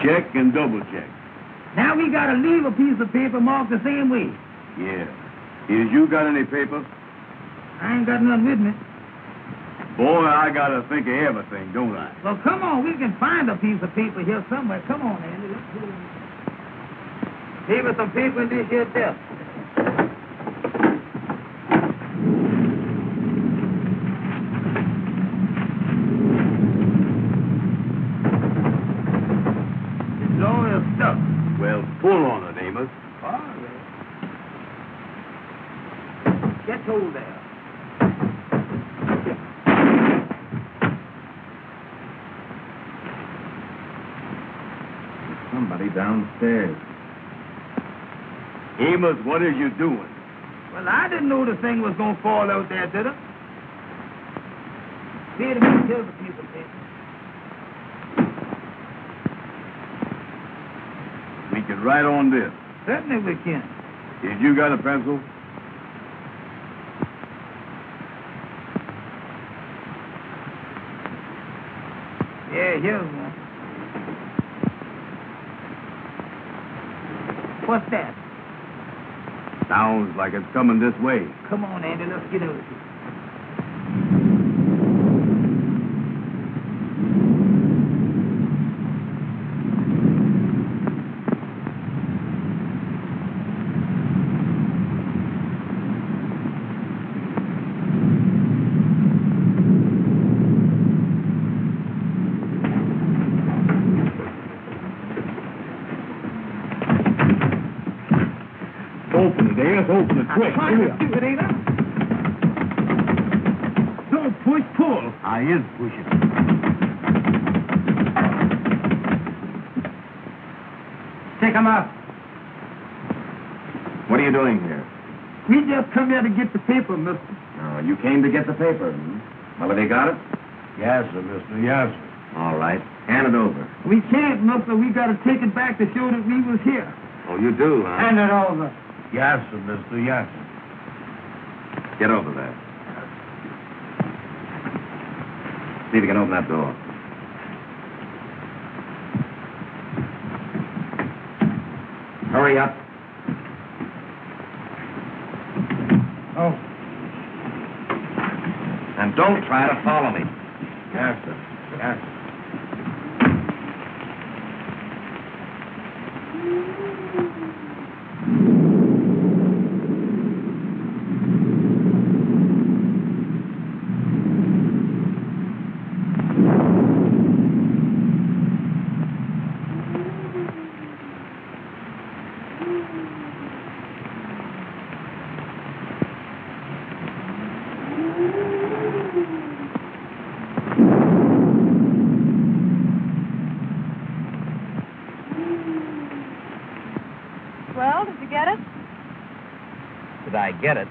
Check and double check. Now we gotta leave a piece of paper marked the same way. Yeah. Is you got any paper? I ain't got none with me. Boy, I gotta think of everything, don't I? Well, come on, we can find a piece of paper here somewhere. Come on, Andy. Let's go. Leave us some paper in this here desk. It's all stuff. Well, pull on it, Amos. All right. Get hold there. Somebody downstairs. Amos, what are you doing? Well, I didn't know the thing was going to fall out there, did it? See if we can kill the piece of paper. We can write on this. Certainly we can. Did you got a pencil? Yeah, here's one. What's that? Sounds like it's coming this way. Come on, Andy, let's get out of here. Open it, Amos. Open it quick. I'm trying to do it, ain't I? Don't push, pull. I is pushing. Take him out. What are you doing here? We just come here to get the paper, mister. Oh, you came to get the paper. Hmm? Well, have you got it? Yes, sir, mister. Yes, sir. All right. Hand it over. We can't, mister. We got to take it back to show that we was here. Oh, you do, huh? Hand it over. Yes, sir, mister. Yes, sir. Get over there. See if you can open that door. Hurry up. Oh. And don't try to follow me. Yes, sir. Yes, sir. Well, did you get it? Did I get it?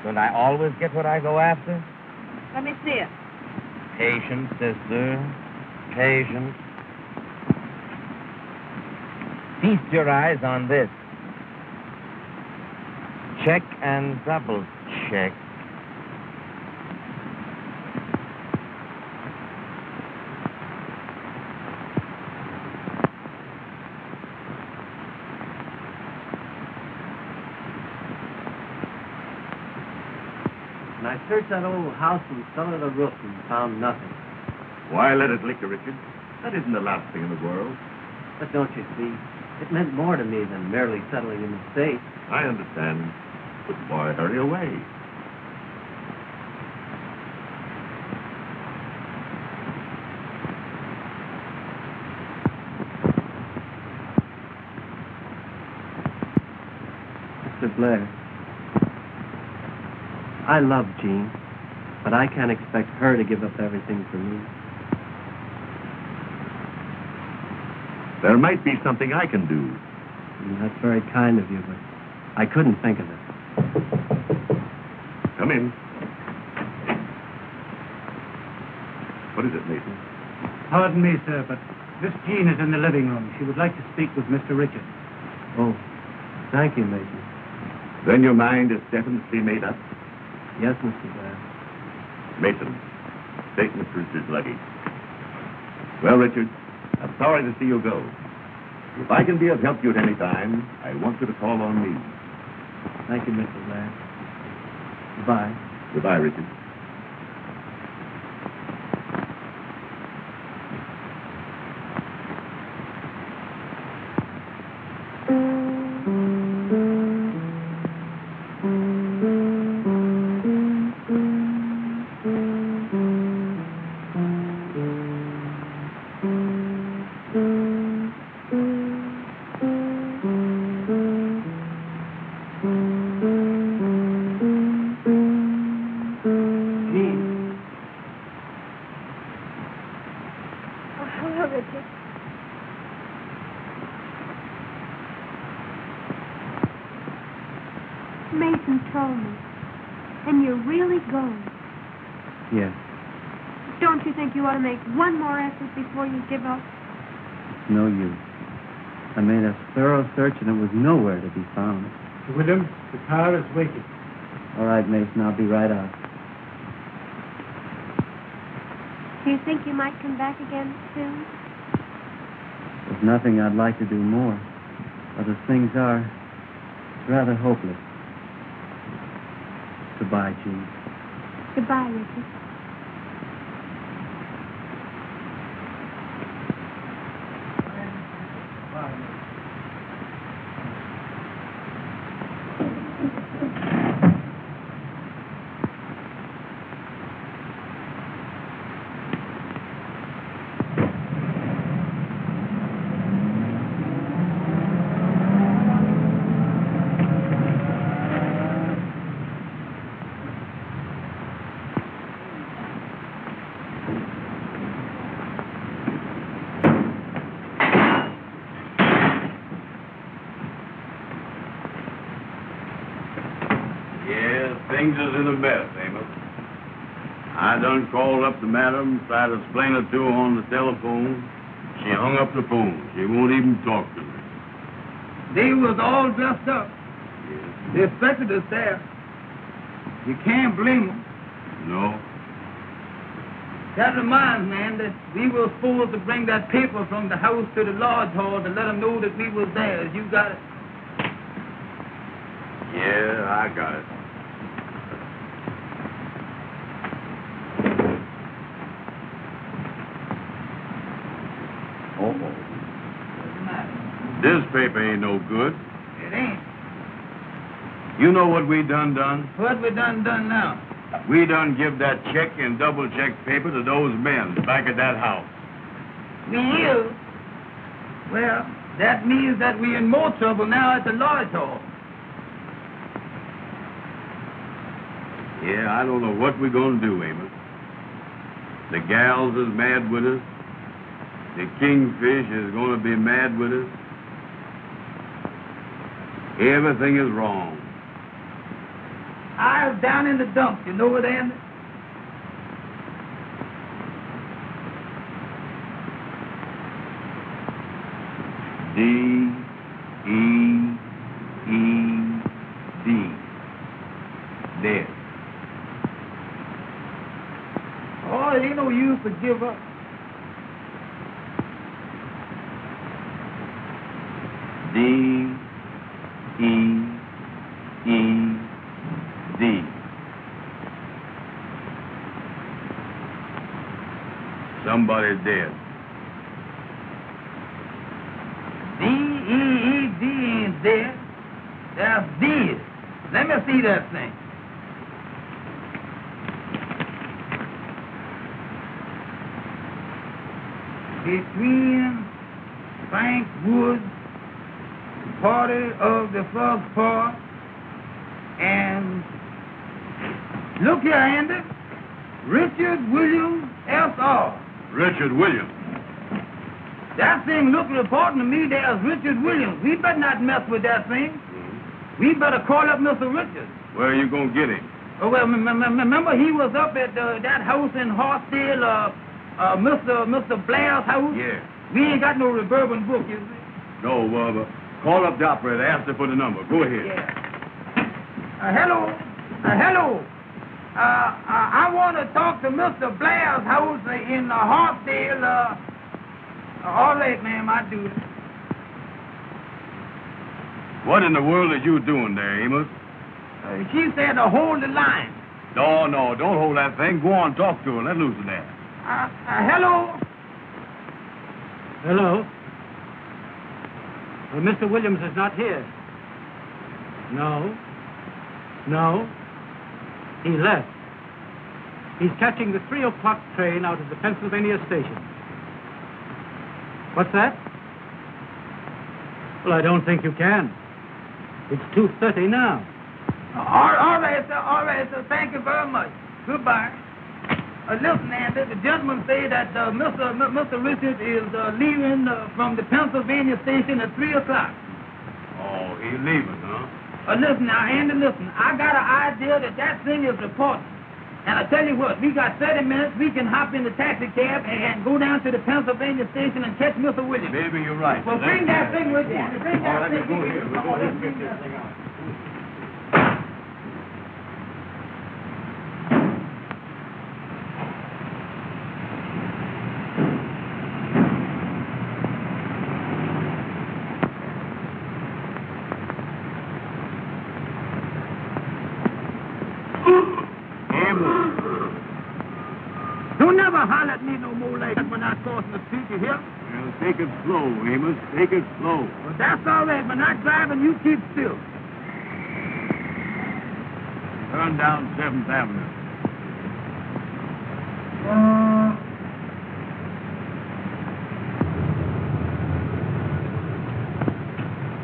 Don't I always get what I go after? Let me see it. Patience, sister. Patience. Feast your eyes on this. Check and double check. And I searched that old house from cellar to roof and found nothing. Why let it liquor, Richard? That isn't the last thing in the world. But don't you see, it meant more to me than merely settling in the state. I understand. But boy, hurry away. Mr. Blair, I love Jean, but I can't expect her to give up everything for me. There might be something I can do. That's very kind of you, but I couldn't think of it. Come in. What is it, Mason? Pardon me, sir, but Miss Jean is in the living room. She would like to speak with Mr. Richard. Oh, thank you, Mason. Then your mind is definitely made up? Yes, Mr. Blair. Mason, take Mr. Richard's luggage. Well, Richard, I'm sorry to see you go. If I can be of help to you at any time, I want you to call on me. Thank you, Mr. Blair. Goodbye. Goodbye, Richard. Mason told me. And you're really going. Yes. Don't you think you ought to make one more effort before you give up? No use. I made a thorough search and it was nowhere to be found. William, the car is waiting. All right, Mason, I'll be right out. Do you think you might come back again soon? There's nothing I'd like to do more. But as things are, it's rather hopeless. Goodbye, Jean. Goodbye, Richard. Things is in a mess, Amos. I done called up the madam, tried to explain it to her on the telephone. She hung up the phone. She won't even talk to me. They was all dressed up. Yes. They expected us there. You can't blame them. No. That reminds me, that we were supposed to bring that paper from the house to the lodge hall to let them know that we was there. You got it? Yeah, I got it. This paper ain't no good. It ain't. You know what we done? What we done now? We done give that check and double check paper to those men back at that house. We is. Well, that means that we in more trouble now at the lodge hall. Yeah, I don't know what we're gonna do, Amos. The gals is mad with us. The kingfish is gonna be mad with us. Everything is wrong. I was down in the dumps. You know it, Andy? D-E-E-D. Dead. Oh, it ain't no use to give up. D-E-E-D. Somebody's dead. D-E-E-D ain't dead. That's dead. Let me see that thing. Between Frank Woods, party of the Frog Paw, and look here, Andy, Richard Williams, S.R. Richard Williams. That thing looked reporting to me there's Richard Williams. We better not mess with that thing. We better call up Mr. Richards. Where are you going to get him? Oh, well, remember he was up at that house in Hartsdale, Mr. Blair's house? Yeah. We ain't got no reverberant book, you see. No, but call up the operator. Ask her for the number. Go ahead. Yeah. Hello. Hello. I want to talk to Mr. Blair's house in Hartsdale. All right, ma'am, I do. What in the world are you doing there, Amos? She said to hold the line. No, don't hold that thing. Go on, talk to her. Let loose of that. Hello? Hello? Well, Mr. Williams is not here. No. He left. He's catching the 3 o'clock train out of the Pennsylvania station. What's that? Well, I don't think you can. It's 2:30 now. All right, sir. Thank you very much. Goodbye. Listen, Andy, the gentleman said that Mr. Richards is leaving from the Pennsylvania station at 3 o'clock. Oh, he's leaving, huh? Listen now, Andy, listen. I got an idea that thing is important. And I tell you what, we got 30 minutes. We can hop in the taxi cab and go down to the Pennsylvania station and catch Mr. Williams. Maybe you're right. Well, bring that thing with you. Bring that thing with you. Let's get this thing out. Don't never holler at me no more like that when I crossing the street, you hear? Well, take it slow, Amos. Take it slow. Well, that's all right. When I'm driving, you keep still. Turn down 7th Avenue.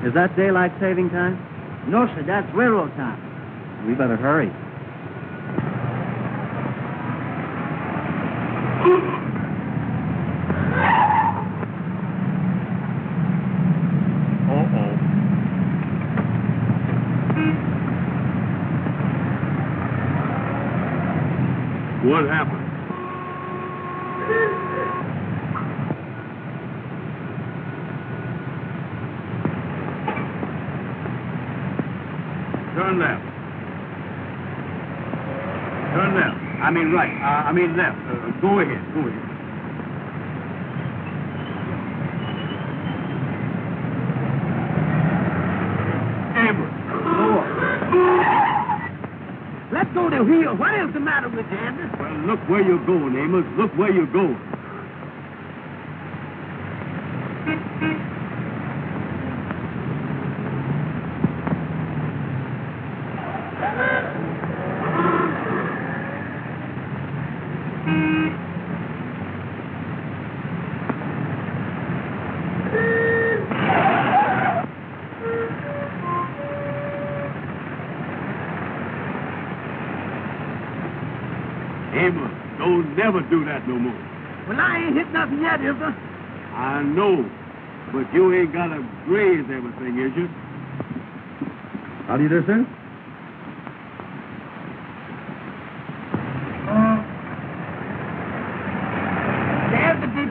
Is that daylight saving time? No, sir. That's railroad time. We better hurry. What happened? Turn left. Turn left. I mean right. I mean left. Go ahead. Go ahead. Amos. Let's go to wheel. What is the matter with you, Andy? Well, look where you're going, Amos. Look where you're going. Amos, don't never do that no more. Well, I ain't hit nothing yet, is there? I know, but you ain't got to graze everything, is you? How do you do, sir?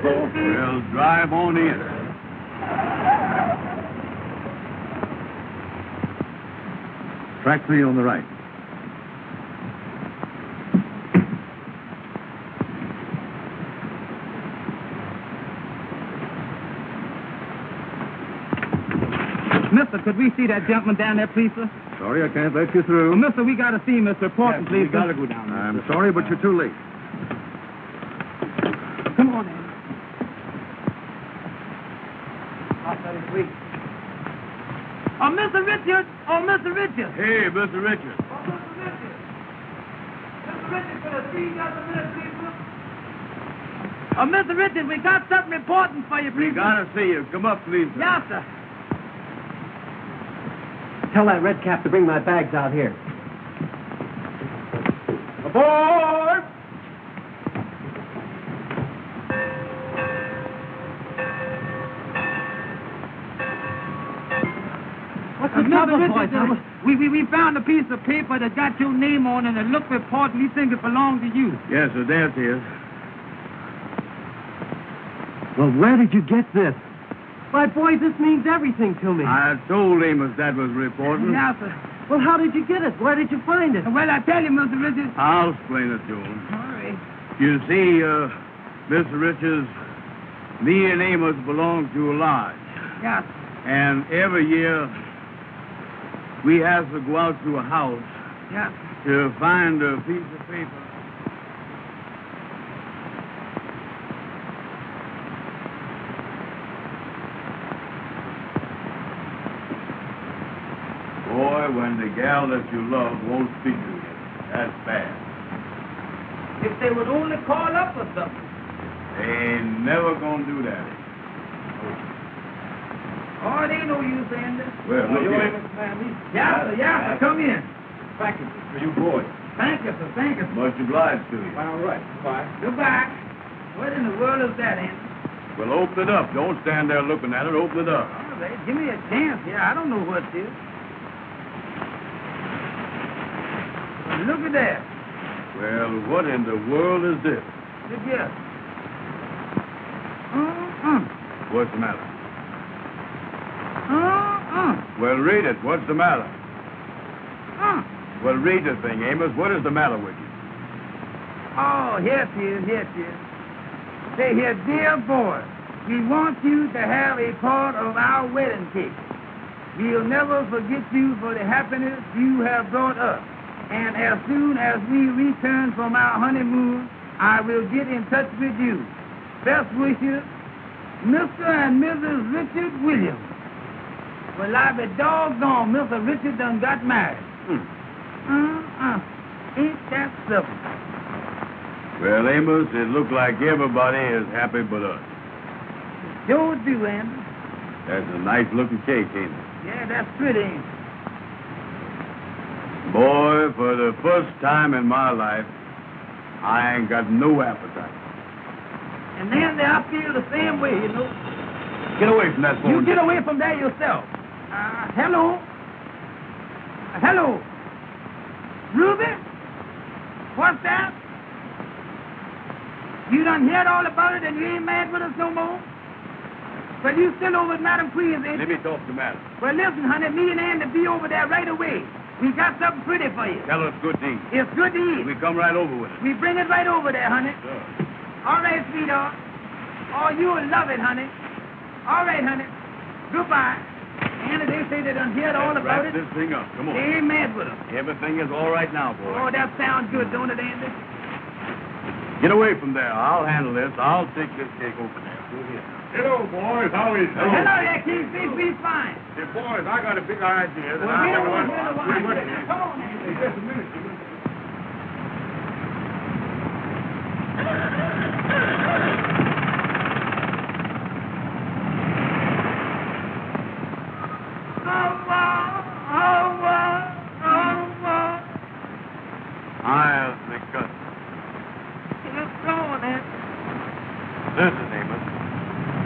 folks. Well, drive on in. Track 3 on the right. Mister, could we see that gentleman down there, please, sir? Sorry, I can't let you through. Well, mister, we got to see Mr. Portman, please. We got to go down there. I'm sorry, but you're too late. Come on, Andy. I'll wait. Oh, Mr. Richard! Oh, Mr. Richard! Hey, Mr. Richard. Oh, Mr. Richard! Mr. Richard, could I see you just a minute, please, sir? Oh, Mr. Richard, we got something important for you, We please. got to see you. Come up, please. Sir. Yes, sir. Tell that red cap to bring my bags out here. Aboard! What's the trouble, boys? We found a piece of paper that got your name on it and it looked important. We think it belonged to you. Yes, sir, there it is. Well, where did you get this? Why, boys, this means everything to me. I told Amos that was reporting. Yes, sir. Well, how did you get it? Where did you find it? Well, I tell you, Mr. Richards. I'll explain it to him. All right. You see, Mr. Richards, me and Amos belong to a lodge. Yes. And every year, we have to go out to a house Yes. to find a piece of paper. Boy, when the gal that you love won't speak to you, that's bad. If they would only call up or something. They ain't never gonna do that. Oh, it ain't no use, Andy. Well, look here. Yes, sir. Yes, sir. Come in. Package for you boys. Thank you, sir. Thank you, sir. Much obliged to you. All right. Bye. Goodbye. What in the world is that, Andy? Well, open it up. Don't stand there looking at it. Open it up. All right. Give me a chance here. I don't know what it is. Look at that. Well, what in the world is this? Look here. What's the matter? Uh-uh. Well, read it. What's the matter? Well, read the thing, Amos. What is the matter with you? Oh, here it is. Here it is. Say here, dear boy, we want you to have a part of our wedding cake. We'll never forget you for the happiness you have brought us. And as soon as we return from our honeymoon, I will get in touch with you. Best wishes, Mr. and Mrs. Richard Williams. Well, I be doggone, Mr. Richard done got married. Ain't that simple? Well, Amos, it looks like everybody is happy but us. Sure do, Andy. That's a nice-looking cake, ain't it? Yeah, that's pretty, ain't it? Boy, for the first time in my life, I ain't got no appetite. And then I feel the same way, you know. Get away from that phone. You get away from there yourself. Hello? Hello? Ruben? What's that? You done heard all about it and you ain't mad with us no more? Well, you still over at Madam Queen's, ain't Let you? me talk to Madam. Well, listen, honey, me and Andy be over there right away. We got something pretty for you. Tell us good things. It's good to eat. We come right over with it. We bring it right over there, honey. Sure. All right, sweetheart. Oh, you'll love it, honey. All right, honey. Goodbye. Andy, they say they done heard all Let's about wrap it. this thing up. Come on. They ain't mad with us. Everything is all right now, boy. Oh, that sounds good, don't it, Andy? Get away from there. I'll handle this. I'll take this cake over there. Go here. Hello, boys. How is it? Hello there, Keith. We fine. Hey, boys, I got a big idea that Well, I here never we went. go. Come on, Andy. Just a minute. I'll think of it. Listen, Amos.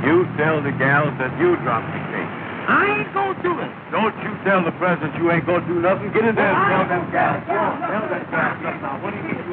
You tell the gals that you dropped the cake. I ain't gonna do it. Don't you tell the president you ain't gonna do nothing. Get in there and tell them gals. Tell them gals. Now, what do you mean?